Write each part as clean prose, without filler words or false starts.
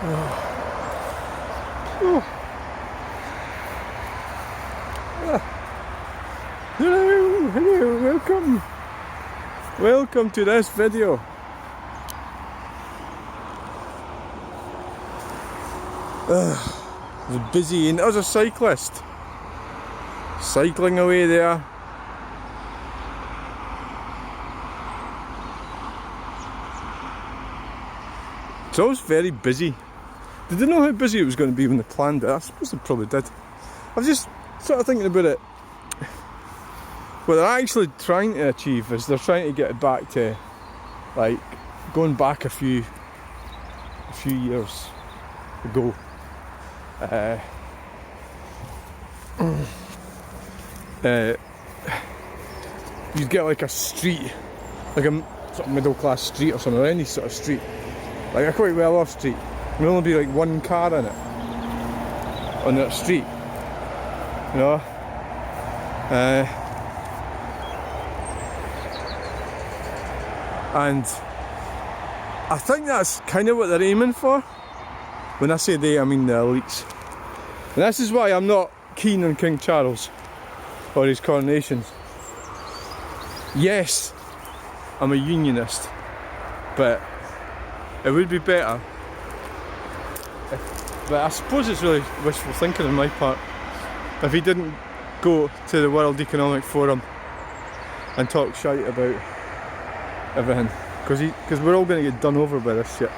Hello, welcome to this video. It was busy, and as a cyclist, cycling away there. It's always very busy. Did I know how busy it was going to be when they planned it? I suppose they probably did. I was just sort of thinking about it. What they're actually trying to achieve is they're trying to get it back to, like, going back a few years ago. You'd get like a street, like a sort of middle class street or something, or any sort of street, like a quite well off street. There'll only be like one car in it on that street, you know. And I think that's kind of what they're aiming for. When I say they, I mean the elites. And this is why I'm not keen on King Charles or his coronations. Yes, I'm a unionist, but it would be better but I suppose it's really wishful thinking on my part if he didn't go to the World Economic Forum and talk shite about everything, because we're all going to get done over by this shit.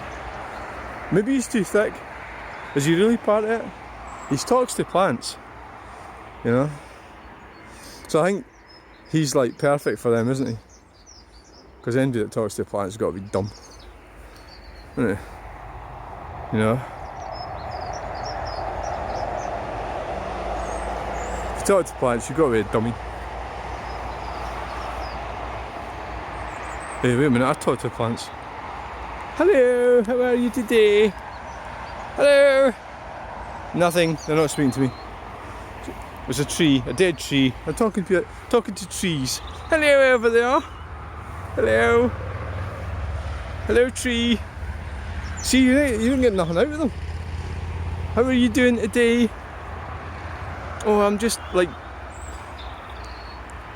Maybe he's too thick. Is he really part of it? He talks to plants, you know. So I think he's like perfect for them, isn't he? Because anybody that talks to plants has got to be dumb, isn't it? You know. If you talk to plants, you've got to be a dummy. Hey, wait a minute, I talk to plants. Hello, how are you today? Hello! Nothing, they're not speaking to me. There's a tree, a dead tree. I'm talking to trees. Hello over there. Hello. Hello tree. See, you don't get nothing out of them. How are you doing today? Oh, I'm just like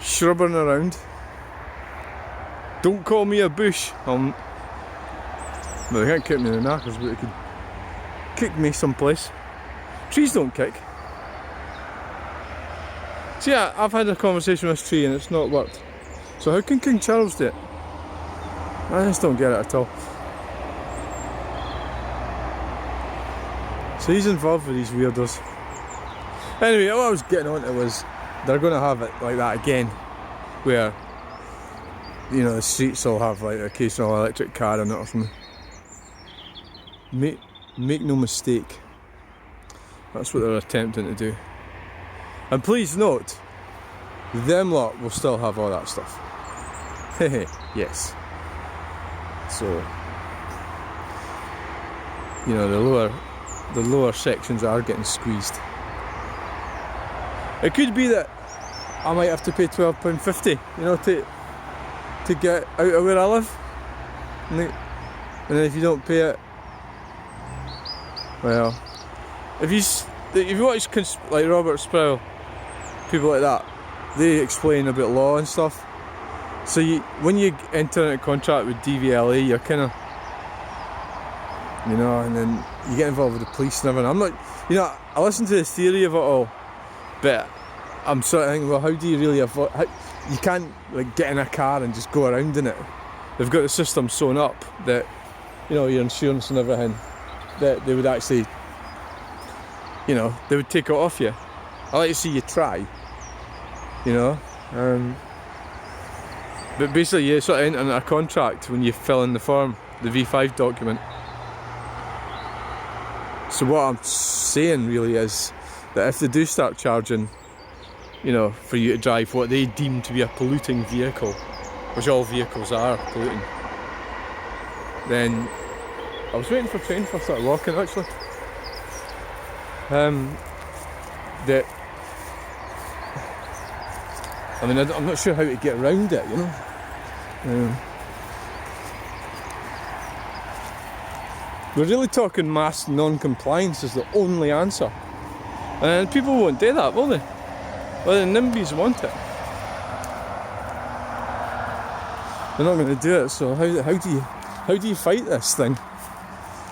shrubbing around. Don't call me a bush. Well, they can't kick me in the knackers, but they could kick me someplace. Trees don't kick. So yeah, I've had a conversation with this tree and it's not worked. So how can King Charles do it? I just don't get it at all. So he's involved with these weirdos. Anyway, what I was getting on to was they're going to have it like that again, where, you know, the streets will have like an occasional electric car in it or something. Make no mistake, that's what they're attempting to do. And please note, them lot will still have all that stuff. Hehe, yes. So, you know, the lower sections are getting squeezed. It could be that I might have to pay £12.50, you know, to get out of where I live. And then if you don't pay it, well, if you watch like Robert Sproul, people like that, they explain about law and stuff. So when you enter into a contract with DVLA, you're kind of, you know, and then you get involved with the police and everything. I'm not, you know, I listen to the theory of it all, but I'm sort of thinking, well, how do you really avoid? You can't like get in a car and just go around in it. They've got the system sewn up that, you know, your insurance and everything, that they would actually, you know, they would take it off you. I like to see you try, you know. But basically, you sort of enter into a contract when you fill in the form, the V5 document. So what I'm saying really is that if they do start charging, you know, for you to drive what they deem to be a polluting vehicle, which all vehicles are polluting, then I was waiting for a train before I started walking actually. That, I mean, I'm not sure how to get around it, you know. We're really talking mass non-compliance is the only answer. And people won't do that, will they? Well, the NIMBYs want it. They're not going to do it, so how do you fight this thing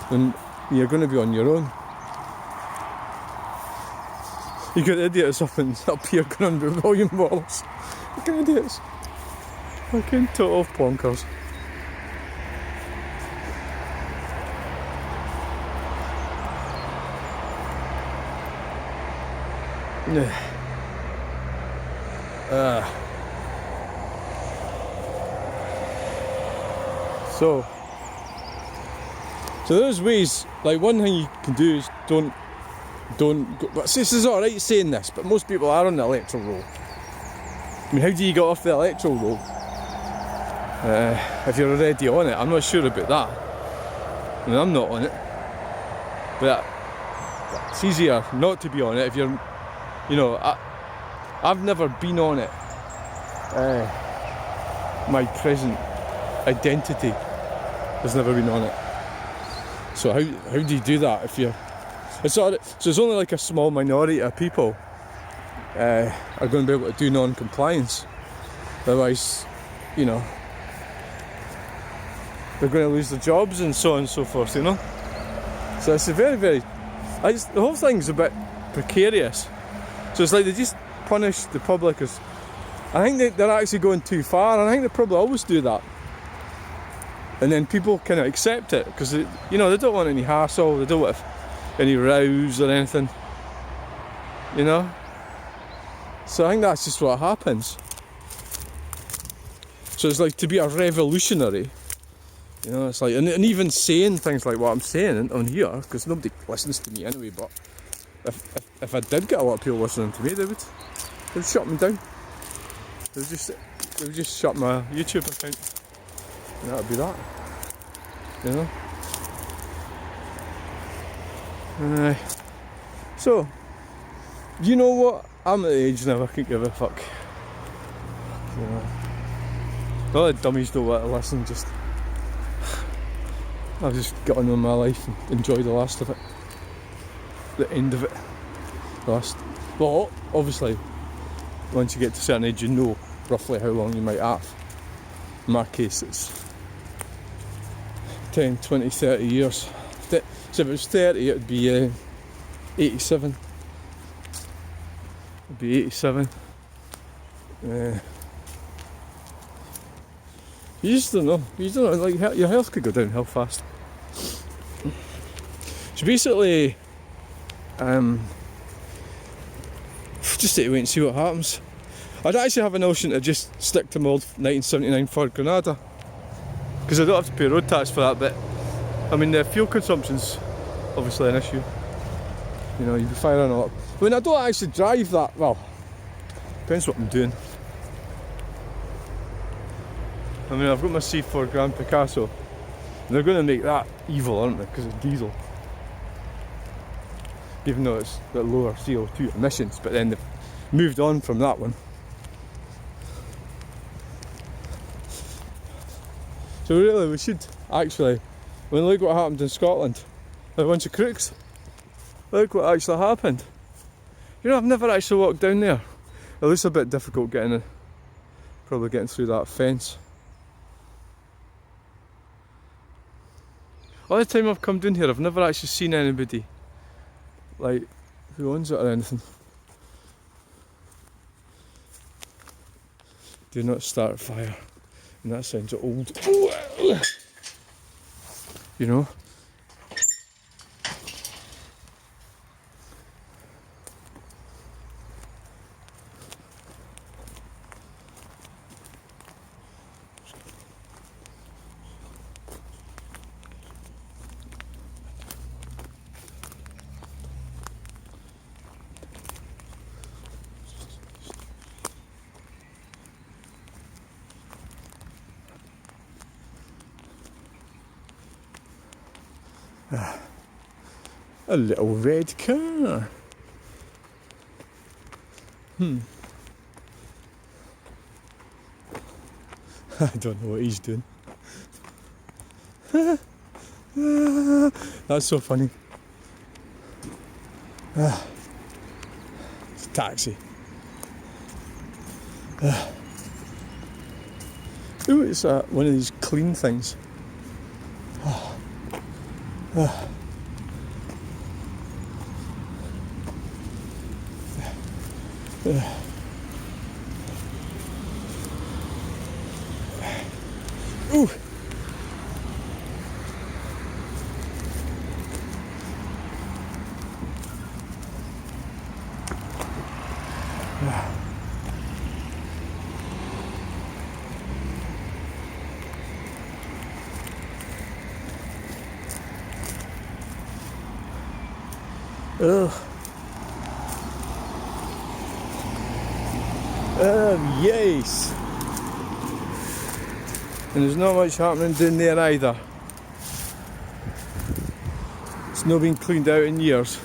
when you're going to be on your own? You got idiots up here going under volume walls. Fucking idiots. Fucking total plonkers. So there's ways, like one thing you can do is don't go, but this is alright saying this, but most people are on the electoral roll. I mean, how do you get off the electoral roll? If you're already on it, I'm not sure about that. I mean, I'm not on it. But it's easier not to be on it if you're, you know, I've never been on it. My present identity has never been on it. So how do you do that if you're... So it's only like a small minority of people are going to be able to do non-compliance. Otherwise, you know, they're going to lose their jobs and so on and so forth, you know. So it's a very, very... the whole thing's a bit precarious. So it's like they just punish the public as... I think they're actually going too far, and I think they probably always do that. And then people kind of accept it, because, you know, they don't want any hassle, they don't want any rows or anything, you know. So I think that's just what happens. So it's like to be a revolutionary, you know, it's like, and even saying things like what I'm saying on here, because nobody listens to me anyway, but if I did get a lot of people listening to me, they'd shut me down. They would just shut my YouTube account. And that would be that, you know. So, you know what? I'm at the age now I can't give a fuck. You know, all the dummies don't want to listen. I've just got on with my life and enjoy the last of it, the end of it. Well, obviously, once you get to a certain age, you know roughly how long you might have. In my case, it's 10, 20, 30 years. So if it was 30, it would be 87. It'd be 87. You just don't know. You don't know. Like, your health could go downhill fast. So basically, just have to wait and see what happens. I'd actually have a notion to just stick to my old 1979 Ford Granada, because I don't have to pay road tax for that bit. I mean, the fuel consumption's obviously an issue. You know, you'd be firing a lot. I mean, I don't actually drive that well. Depends what I'm doing. I mean, I've got my C4 Grand Picasso, and they're going to make that evil, aren't they? Because it's diesel. Even though it's got lower CO2 emissions, but then they've moved on from that one. So really, we should actually, look what happened in Scotland. A bunch of crooks. Look what actually happened. You know, I've never actually walked down there. It looks a bit difficult probably getting through that fence. All the time I've come down here, I've never actually seen anybody, like, who owns it or anything. Do not start a fire. And that sounds old. You know? A little red car. I don't know what he's doing. That's so funny. It's a taxi. Ooh, it's one of these clean things. Ooh. Ugh. Yes. And there's not much happening down there either. It's not been cleaned out in years.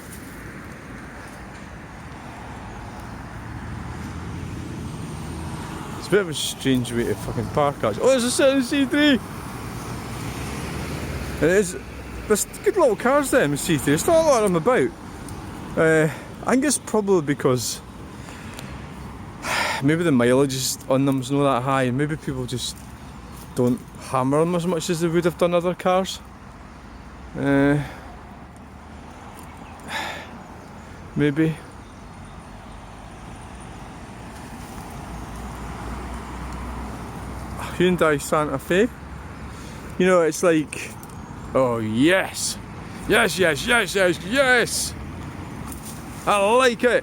It's a bit of a strange way to fucking park cars. Oh, there's a certain C3! And there's good little cars there in the C3. There's not a lot of them about. I think it's probably because maybe the mileage on them is not that high, and maybe people just don't hammer them as much as they would have done other cars. Maybe. Hyundai Santa Fe. You know, it's like, oh yes, yes, yes, yes, yes, yes. I like it.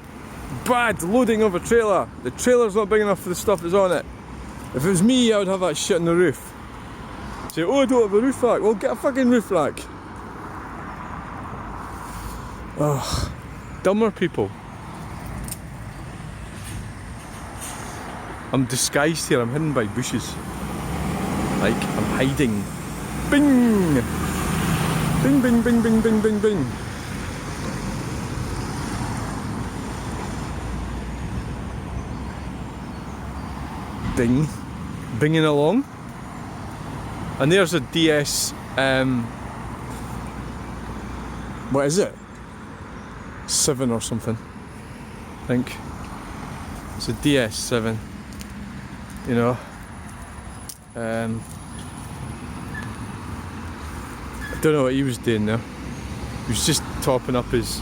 Bad loading of a trailer. The trailer's not big enough for the stuff that's on it. If it was me, I would have that shit on the roof. Say, oh, I don't have a roof rack. Well, get a fucking roof rack. Ugh. Dumber people. I'm disguised here. I'm hidden by bushes. Like, I'm hiding. Bing! Bing, bing, bing, bing, bing, bing, bing. Bing. Binging along. And there's a DS, what is it? 7 or something, I think. It's a DS7, you know. I don't know what he was doing there. He was just topping up his...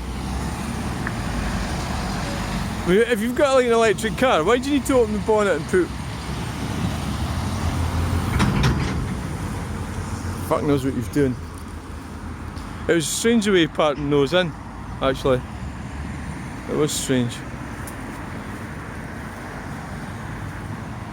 I mean, if you've got like an electric car, why do you need to open the bonnet and put... Fuck knows what he's doing. It was strange the way he parked nose in, actually. It was strange.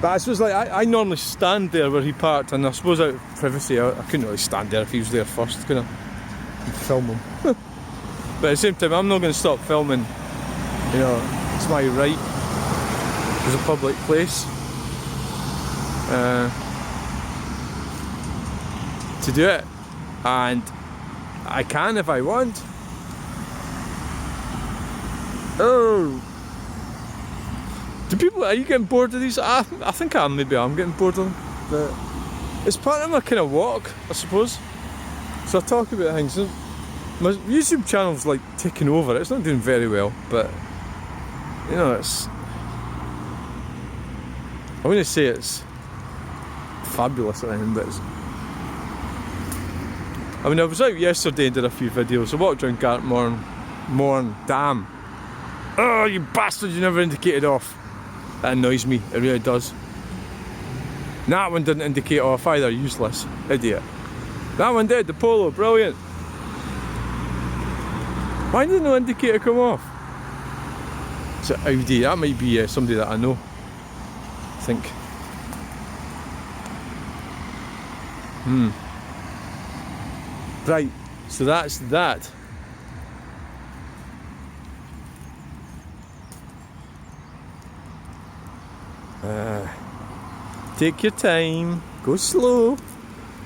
But I suppose, like, I normally stand there where he parked, and I suppose out of privacy, I couldn't really stand there if he was there first, could I? And film him. But at the same time, I'm not going to stop filming. You know, it's my right. It's a public place. To do it, and I can if I want. Oh, do people? Are you getting bored of these? I think maybe I'm getting bored of them, but it's part of my kind of walk, I suppose. So I talk about things. My YouTube channel's like taking over. It's not doing very well, but you know, it's. I wouldn't say it's fabulous or anything, but it's. I mean, I was out yesterday and did a few videos. I walked around Gartmorn. Damn. Oh, you bastard, you never indicated off. That annoys me, it really does. And that one didn't indicate off either, useless. Idiot. That one did, the Polo, brilliant. Why did no indicator come off? It's an Audi, that might be somebody that I know. I think. Right, so that's that. Take your time, go slow,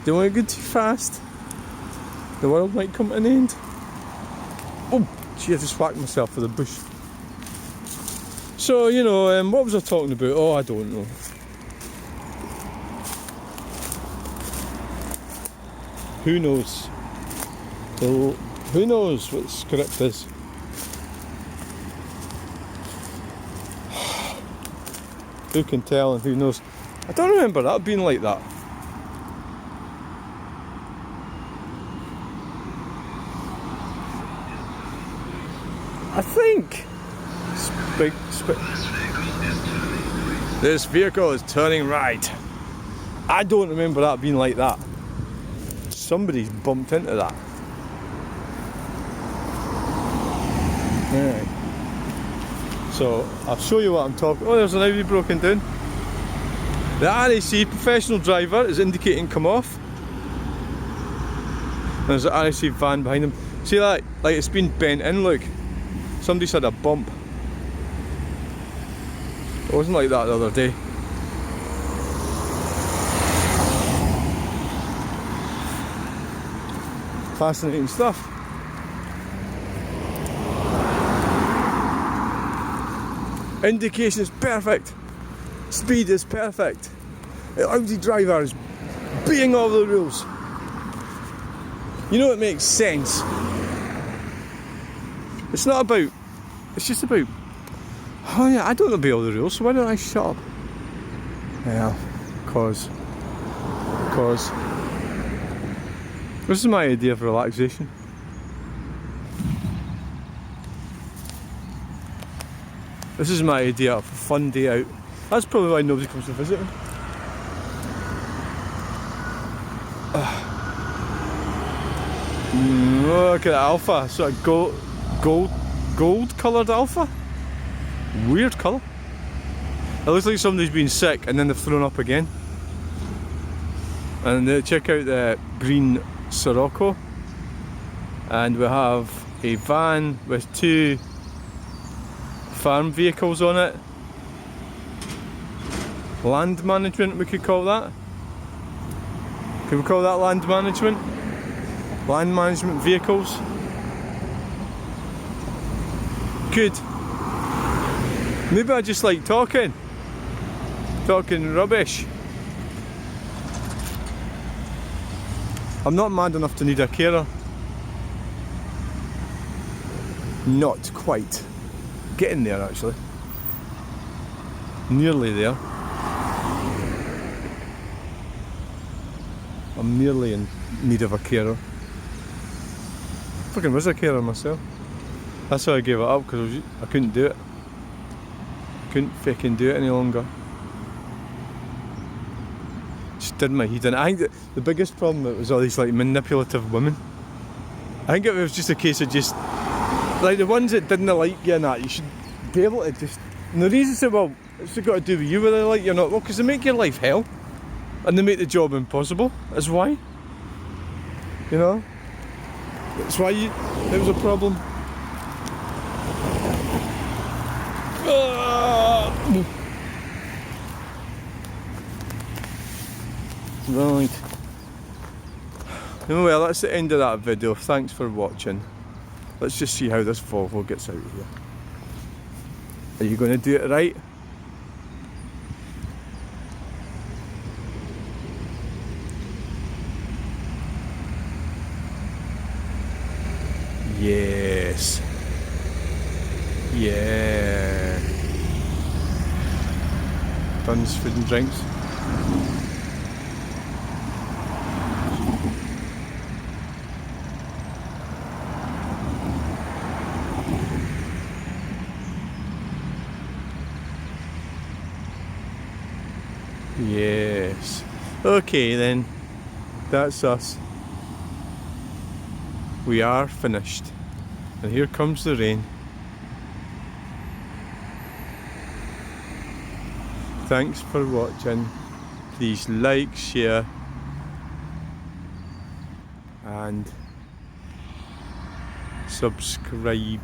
don't want to go too fast. The world might come to an end. Oh, gee, I just whacked myself with a bush. So, you know, what was I talking about? Oh, I don't know. Who knows? So, who knows what the script is? Who can tell and who knows? I don't remember that being like that. I think this vehicle is turning right. I don't remember that being like that. Somebody's bumped into that. Alright. So I'll show you what I'm talking. Oh, there's an Audi broken down. The RAC professional driver is indicating come off. There's an RAC van behind him. See that? Like it's been bent in, look. Somebody's had a bump. It wasn't like that the other day. Fascinating stuff. Indication is perfect. Speed is perfect. The Audi driver is beating all the rules. You know it makes sense. It's not about, it's just about, oh yeah, I don't obey all the rules, so why don't I shut up? Well, cause this is my idea of relaxation. This is my idea of a fun day out. That's probably why nobody comes to visit me. Look at that Alpha, sort of gold coloured Alpha. Weird colour. It looks like somebody's been sick and then they've thrown up again. And check out the green Sirocco. And we have a van with 2 farm vehicles on it. Land management, we could call that. Can we call that land management? Land management vehicles. Good. Maybe I just like talking rubbish. I'm not mad enough to need a carer. Not quite. Getting there actually. Nearly there. I'm nearly in need of a carer. Fucking was a carer myself. That's why I gave it up, because I couldn't do it. I couldn't fucking do it any longer. Just did my head in. I think the biggest problem was all these like manipulative women. I think it was just a case of just like the ones that didn't like you and that, you should be able to just. And the reason say, well, it's got to do with you whether they like you or not. Well, because they make your life hell, and they make the job impossible. That's why. You know. That's why it was a problem. Right. Well, that's the end of that video. Thanks for watching. Let's just see how this Volvo gets out of here. Are you going to do it right? Yes. Yeah. Duns food and drinks. Yes. Okay then. That's us. We are finished. And here comes the rain. Thanks for watching. Please like, share, and subscribe.